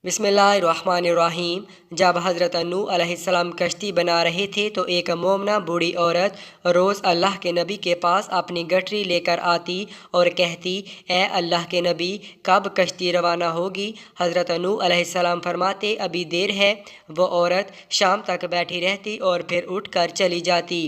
बिस्मिल्लाहिर्रहमानिर्रहीम। जब हज़रत नूह अलैहिस्सलाम कश्ती बना रहे थे तो एक मोमना बूढ़ी औरत रोज़ अल्लाह के नबी के पास अपनी गठरी लेकर आती और कहती, ए अल्लाह के नबी, कब कश्ती रवाना होगी? हज़रत नूह अलैहिस्सलाम फरमाते, अभी देर है। वो औरत शाम तक बैठी रहती और फिर उठकर चली जाती।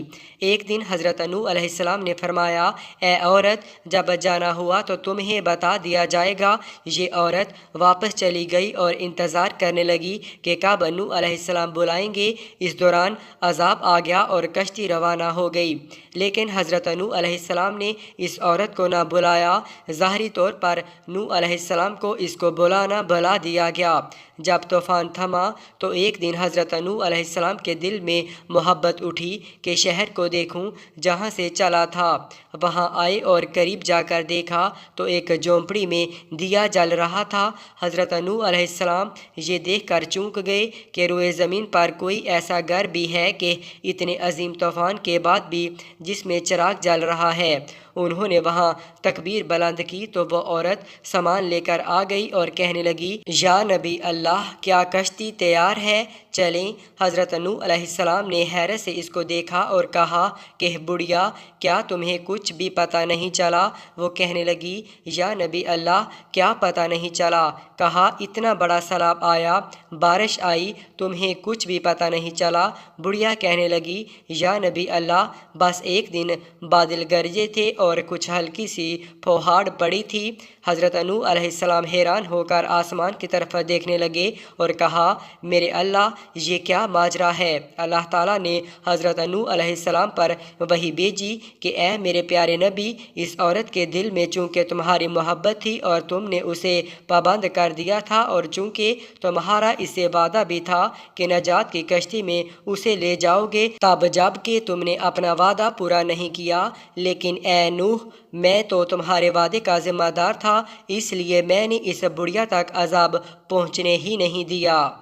एक दिन हज़रत नूह अलैहिस्सलाम ने फरमाया, ए औरत, जब जाना हुआ तो तुम्हें बता दिया जाएगा। ये औरत वापस चली गई और इंतज़ार करने लगी कि कब नूह अलैहिस्सलाम बुलाएंगे। इस दौरान अज़ाब आ गया और कश्ती रवाना हो गई, लेकिन हज़रत नूह अलैहिस्सलाम ने इस औरत को ना बुलाया। ज़ाहरी तौर पर नूह अलैहिस्सलाम को इसको बुला दिया गया। जब तूफ़ान थमा तो एक दिन हज़रत नूह अलैहिस्सलाम के दिल में मोहब्बत उठी कि शहर को देखूं जहां से चला था। वहां आए और करीब जाकर देखा तो एक झोंपड़ी में दिया जल रहा था। हज़रत नूह अलैहिस्सलाम ये देखकर चौंक गए कि रोए ज़मीन पर कोई ऐसा घर भी है कि इतने अजीम तूफ़ान के बाद भी जिसमें चिराग जल रहा है। उन्होंने वहाँ तकबीर बुलंद की तो वो औरत सामान लेकर आ गई और कहने लगी, या नबी अल्लाह, क्या कश्ती तैयार है? चलें। हज़रत नूह अलैहिस्सलाम ने हैरत से इसको देखा और कहा कि बुढ़िया, क्या तुम्हें कुछ भी पता नहीं चला? वो कहने लगी, या नबी अल्लाह, क्या पता नहीं चला? कहा, इतना बड़ा सैलाब आया, बारिश आई, तुम्हें कुछ भी पता नहीं चला? बुढ़िया कहने लगी, या नबी अल्लाह, बस एक दिन बादल गरजे थे और कुछ हल्की सी फुहार पड़ी थी। हज़रत नूह अलैहिस्सलाम हैरान होकर आसमान की तरफ देखने लगे और कहा, मेरे अल्लाह, ये क्या माजरा है? अल्लाह ताला ने हज़रत नूह अलैहिस्सलाम पर वही भेजी कि ए मेरे प्यारे नबी, इस औरत के दिल में चूँकि तुम्हारी मोहब्बत थी और तुमने उसे पाबंद कर दिया था, और चूँकि तुम्हारा इससे वादा भी था कि नजात की कश्ती में उसे ले जाओगे, तब जब कि तुमने अपना वादा पूरा नहीं किया। लेकिन ए नूह, मैं तो तुम्हारे वादे का जिम्मेदार था, इसलिए मैंने इस बुढ़िया तक अजाब पहुँचने ही नहीं दिया।